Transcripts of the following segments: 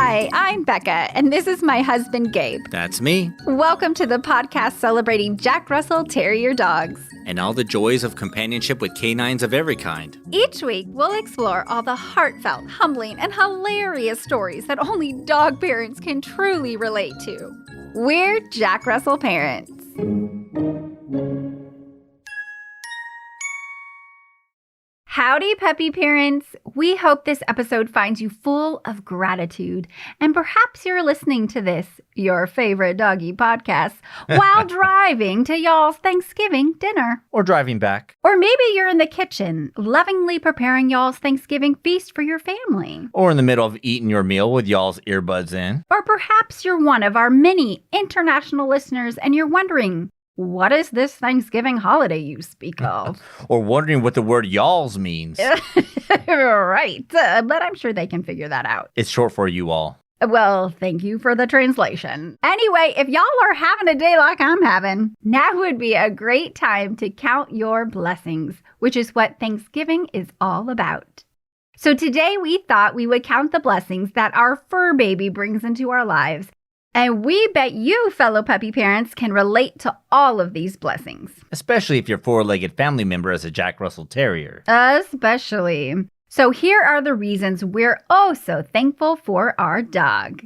Hi, I'm Becca, and this is my husband, Gabe. That's me. Welcome to the podcast celebrating Jack Russell Terrier dogs. And all the joys of companionship with canines of every kind. Each week, we'll explore all the heartfelt, humbling, and hilarious stories that only dog parents can truly relate to. We're Jack Russell parents. Howdy, puppy parents. We hope this episode finds you full of gratitude, and perhaps you're listening to this, your favorite doggy podcast, while driving to y'all's Thanksgiving dinner. Or driving back. Or maybe you're in the kitchen, lovingly preparing y'all's Thanksgiving feast for your family. Or in the middle of eating your meal with y'all's earbuds in. Or perhaps you're one of our many international listeners and you're wondering, what is this Thanksgiving holiday you speak of? Or wondering what the word y'alls means. Right, but I'm sure they can figure that out. It's short for you all. Well, thank you for the translation. Anyway, if y'all are having a day like I'm having, now would be a great time to count your blessings, which is what Thanksgiving is all about. So today we thought we would count the blessings that our fur baby brings into our lives. And we bet you, fellow puppy parents, can relate to all of these blessings. Especially if your four-legged family member is a Jack Russell Terrier. Especially. So here are the reasons we're oh so thankful for our dog.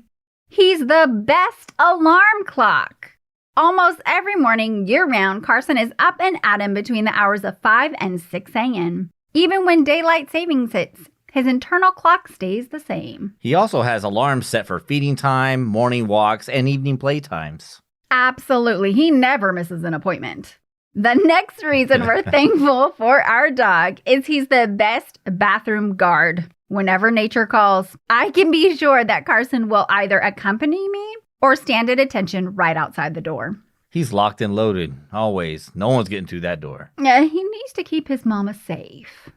He's the best alarm clock. Almost every morning, year-round, Carson is up and at him between the hours of 5 and 6 a.m. Even when daylight savings hits, his internal clock stays the same. He also has alarms set for feeding time, morning walks, and evening playtimes. Absolutely. He never misses an appointment. The next reason we're thankful for our dog is he's the best bathroom guard. Whenever nature calls, I can be sure that Carson will either accompany me or stand at attention right outside the door. He's locked and loaded, always. No one's getting through that door. He needs to keep his mama safe.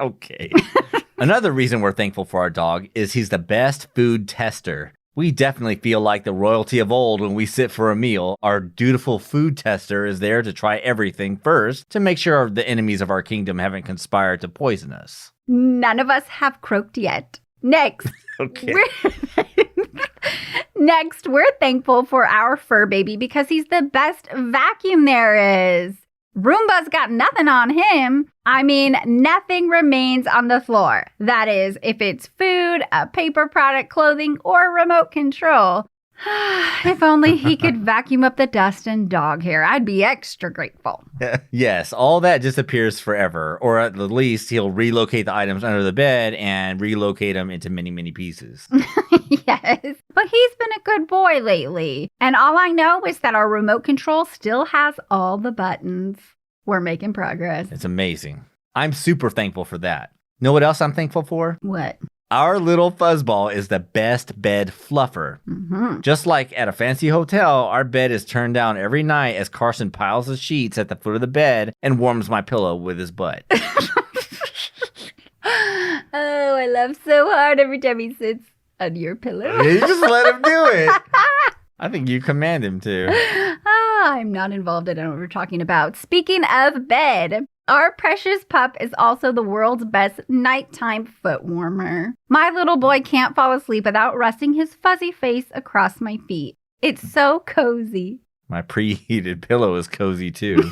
Okay. Another reason we're thankful for our dog is he's the best food tester. We definitely feel like the royalty of old when we sit for a meal. Our dutiful food tester is there to try everything first to make sure the enemies of our kingdom haven't conspired to poison us. None of us have croaked yet. Next. Okay. Next, we're thankful for our fur baby because he's the best vacuum there is. Roomba's got nothing on him. I mean, nothing remains on the floor. That is, if it's food, a paper product, clothing, or remote control. If only he could vacuum up the dust and dog hair, I'd be extra grateful. Yes, all that disappears forever. Or at the least, he'll relocate the items under the bed and relocate them into many, many pieces. Yes, but he's been a good boy lately. And all I know is that our remote control still has all the buttons. We're making progress. It's amazing. I'm super thankful for that. Know what else I'm thankful for? What? Our little fuzzball is the best bed fluffer. Mm-hmm. Just like at a fancy hotel, our bed is turned down every night as Carson piles the sheets at the foot of the bed and warms my pillow with his butt. Oh, I laugh so hard every time he sits on your pillow. You just let him do it. I think you command him to. I'm not involved. I don't know what we're talking about. Speaking of bed, our precious pup is also the world's best nighttime foot warmer. My little boy can't fall asleep without resting his fuzzy face across my feet. It's so cozy. My preheated pillow is cozy too.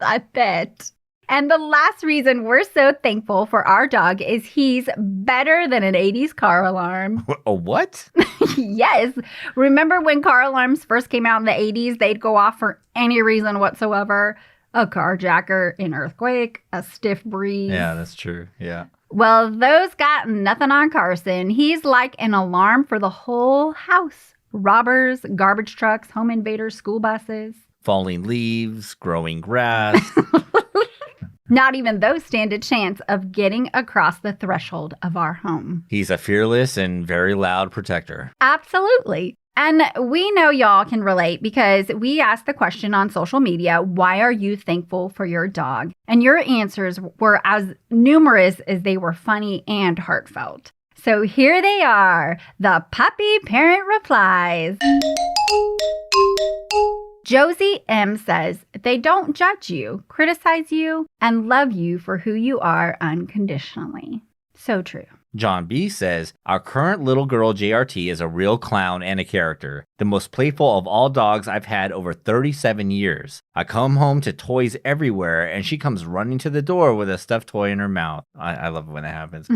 I bet. And the last reason we're so thankful for our dog is he's better than an 80s car alarm. A what? Yes. Remember when car alarms first came out in the 80s? They'd go off for any reason whatsoever. A carjacker, an earthquake, a stiff breeze. Yeah, that's true. Yeah. Well, those got nothing on Carson. He's like an alarm for the whole house. Robbers, garbage trucks, home invaders, school buses. Falling leaves, growing grass. Not even those stand a chance of getting across the threshold of our home. He's a fearless and very loud protector. Absolutely. And we know y'all can relate because we asked the question on social media, why are you thankful for your dog? And your answers were as numerous as they were funny and heartfelt. So here they are, the puppy parent replies. Josie M. says, they don't judge you, criticize you, and love you for who you are unconditionally. So true. John B says, our current little girl JRT is a real clown and a character. The most playful of all dogs I've had over 37 years. I come home to toys everywhere and she comes running to the door with a stuffed toy in her mouth. I love it when that happens.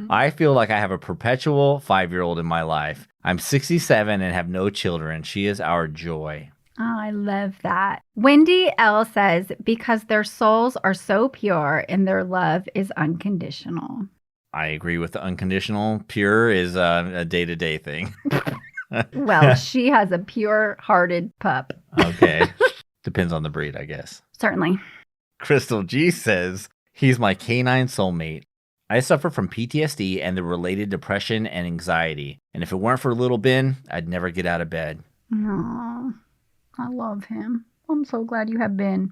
I feel like I have a perpetual 5-year-old in my life. I'm 67 and have no children. She is our joy. Oh, I love that. Wendy L says, because their souls are so pure and their love is unconditional. I agree with the unconditional. Pure is a day-to-day thing. Well, she has a pure-hearted pup. Okay. Depends on the breed, I guess. Certainly. Crystal G says, he's my canine soulmate. I suffer from PTSD and the related depression and anxiety. And if it weren't for little Ben, I'd never get out of bed. Aww, I love him. I'm so glad you have Ben.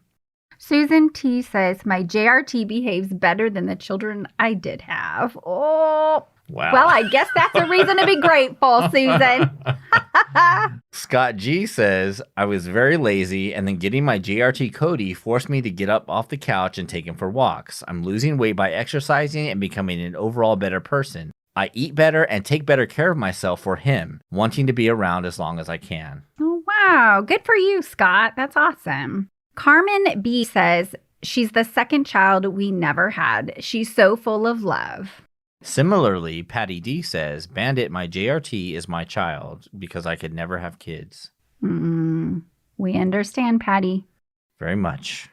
Susan T says, my JRT behaves better than the children I did have. Oh, wow. Well, I guess that's a reason to be grateful, Susan. Scott G says, I was very lazy and then getting my JRT Cody forced me to get up off the couch and take him for walks. I'm losing weight by exercising and becoming an overall better person. I eat better and take better care of myself for him, wanting to be around as long as I can. Oh, wow. Good for you, Scott. That's awesome. Carmen B says, she's the second child we never had. She's so full of love. Similarly, Patty D says, Bandit, my JRT is my child because I could never have kids. We understand, Patty. Very much.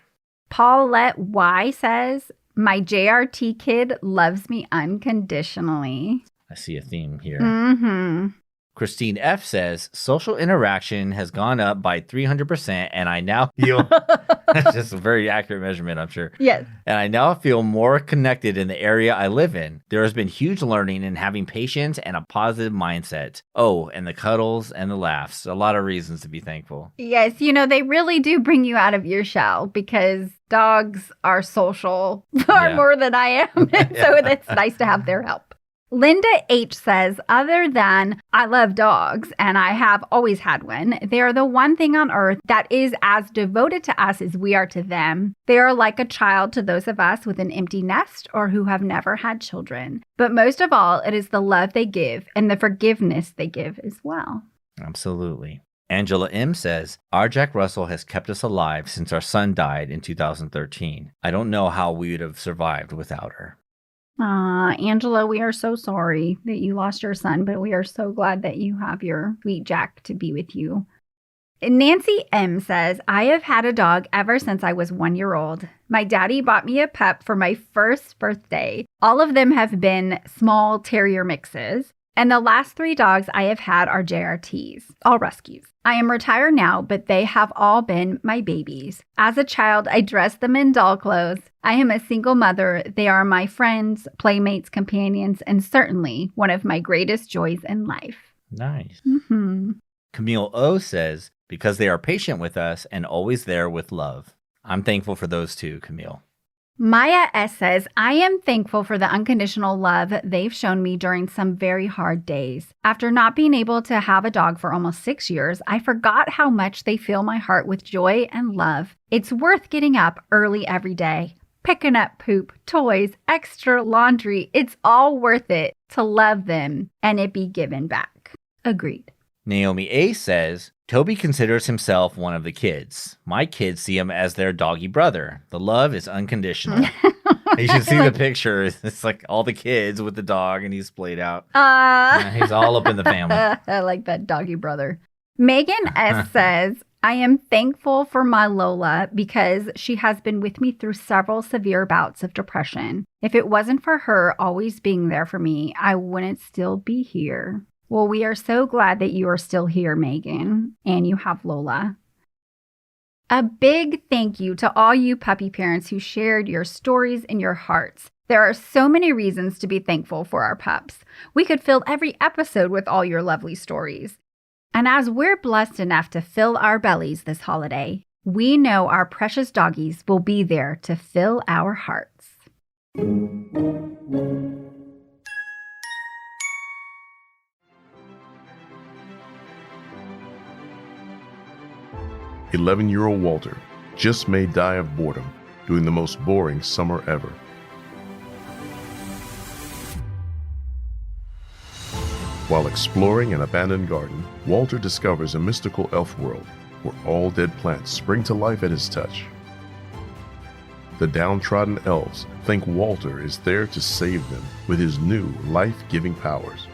Paulette Y says, my JRT kid loves me unconditionally. I see a theme here. Mm-hmm. Christine F says, social interaction has gone up by 300% and I now feel, that's just a very accurate measurement, I'm sure. Yes. And I now feel more connected in the area I live in. There has been huge learning in having patience and a positive mindset. Oh, and the cuddles and the laughs. A lot of reasons to be thankful. Yes, they really do bring you out of your shell because dogs are social far more than I am. So it's nice to have their help. Linda H says, other than I love dogs and I have always had one, they are the one thing on earth that is as devoted to us as we are to them. They are like a child to those of us with an empty nest or who have never had children. But most of all, it is the love they give and the forgiveness they give as well. Absolutely. Angela M says, our Jack Russell has kept us alive since our son died in 2013. I don't know how we would have survived without her. Angela, we are so sorry that you lost your son, but we are so glad that you have your sweet Jack to be with you. Nancy M says, I have had a dog ever since I was 1 year old. My daddy bought me a pup for my first birthday. All of them have been small terrier mixes. And the last 3 dogs I have had are JRTs, all rescues. I am retired now, but they have all been my babies. As a child, I dressed them in doll clothes. I am a single mother. They are my friends, playmates, companions, and certainly one of my greatest joys in life. Nice. Mm-hmm. Camille O says, because they are patient with us and always there with love. I'm thankful for those too, Camille. Maya S says, I am thankful for the unconditional love they've shown me during some very hard days. After not being able to have a dog for almost 6 years, I forgot how much they fill my heart with joy and love. It's worth getting up early every day, picking up poop, toys, extra laundry. It's all worth it to love them and it be given back. Agreed. Naomi A says, Toby considers himself one of the kids. My kids see him as their doggy brother. The love is unconditional. You should see the picture. It's like all the kids with the dog and he's splayed out. He's all up in the family. I like that doggy brother. Megan S says, I am thankful for my Lola because she has been with me through several severe bouts of depression. If it wasn't for her always being there for me, I wouldn't still be here. Well, we are so glad that you are still here, Megan, and you have Lola. A big thank you to all you puppy parents who shared your stories and your hearts. There are so many reasons to be thankful for our pups. We could fill every episode with all your lovely stories. And as we're blessed enough to fill our bellies this holiday, we know our precious doggies will be there to fill our hearts. 11-year-old Walter just may die of boredom doing the most boring summer ever. exploring an abandoned garden, Walter discovers a mystical elf world where all dead plants spring to life at his touch. The downtrodden elves think Walter is there to save them with his new life-giving powers,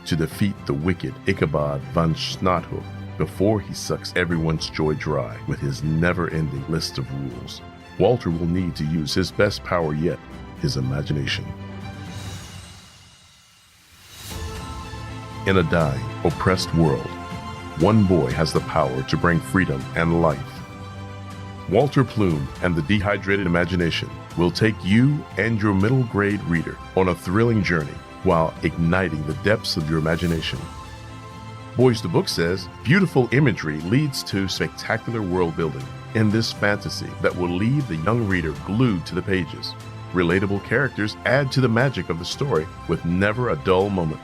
to defeat the wicked Ichabod von Schnothhook before he sucks everyone's joy dry with his never-ending list of rules. Walter will need to use his best power yet, his imagination. In a dying, oppressed world, one boy has the power to bring freedom and life. Walter Plume and the Dehydrated Imagination will take you and your middle grade reader on a thrilling journey while igniting the depths of your imagination. Boys the Book says, beautiful imagery leads to spectacular world building in this fantasy that will leave the young reader glued to the pages. Relatable characters add to the magic of the story with never a dull moment.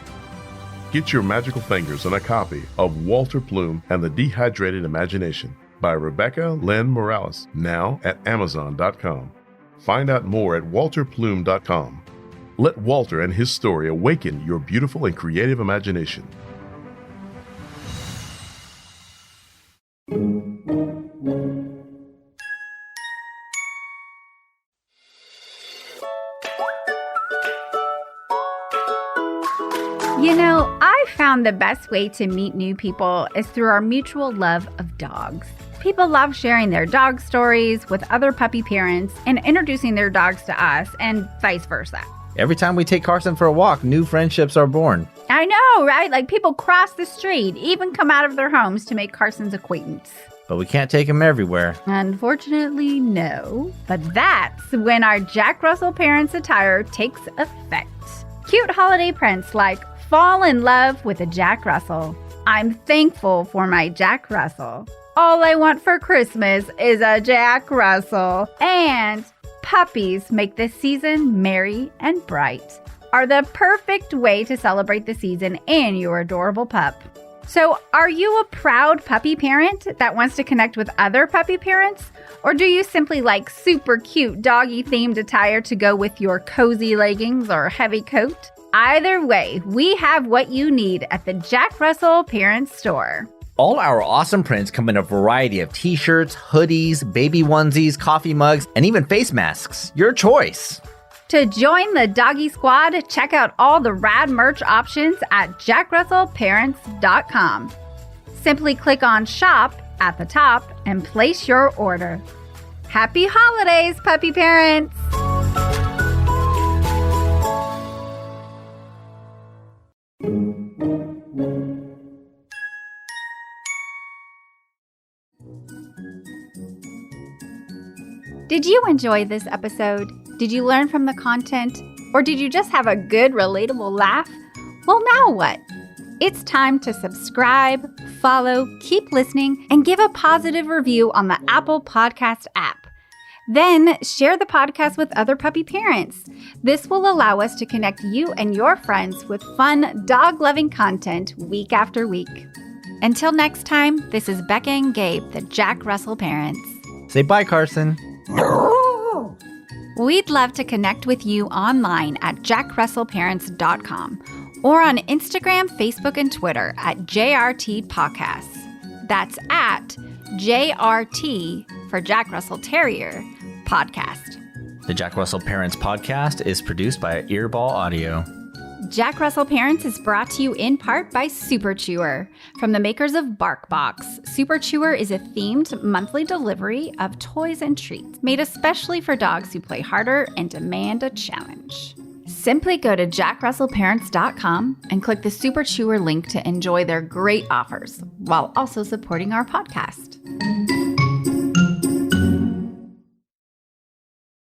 Get your magical fingers on a copy of Walter Plume and the Dehydrated Imagination by Rebecca Lynn Morales, now at Amazon.com. Find out more at walterplume.com. Let Walter and his story awaken your beautiful and creative imagination. You know, I found the best way to meet new people is through our mutual love of dogs. People love sharing their dog stories with other puppy parents and introducing their dogs to us and vice versa. Every time we take Carson for a walk, new friendships are born. I know, right? Like people cross the street, even come out of their homes to make Carson's acquaintance. But we can't take him everywhere. Unfortunately, no. But that's when our Jack Russell Parents attire takes effect. Cute holiday prints like fall in love with a Jack Russell. I'm thankful for my Jack Russell. All I want for Christmas is a Jack Russell. And puppies make the season merry and bright are the perfect way to celebrate the season and your adorable pup. So are you a proud puppy parent that wants to connect with other puppy parents? Or do you simply like super cute doggy themed attire to go with your cozy leggings or heavy coat? Either way, we have what you need at the Jack Russell Parents Store. All our awesome prints come in a variety of t-shirts, hoodies, baby onesies, coffee mugs, and even face masks. Your choice. To join the doggy squad, check out all the rad merch options at jackrussellparents.com. Simply click on Shop at the top and place your order. Happy holidays, puppy parents! Did you enjoy this episode? Did you learn from the content? Or did you just have a good, relatable laugh? Well, now what? It's time to subscribe, follow, keep listening, and give a positive review on the Apple Podcast app. Then share the podcast with other puppy parents. This will allow us to connect you and your friends with fun, dog-loving content week after week. Until next time, this is Becca and Gabe, the Jack Russell Parents. Say bye, Carson. We'd love to connect with you online at jackrussellparents.com or on Instagram, Facebook, and Twitter at JRT Podcasts. That's at JRT for Jack Russell Terrier Podcast. The Jack Russell Parents Podcast is produced by Earball Audio. Jack Russell Parents is brought to you in part by Super Chewer. From the makers of BarkBox, Super Chewer is a themed monthly delivery of toys and treats made especially for dogs who play harder and demand a challenge. Simply go to jackrussellparents.com and click the Super Chewer link to enjoy their great offers while also supporting our podcast.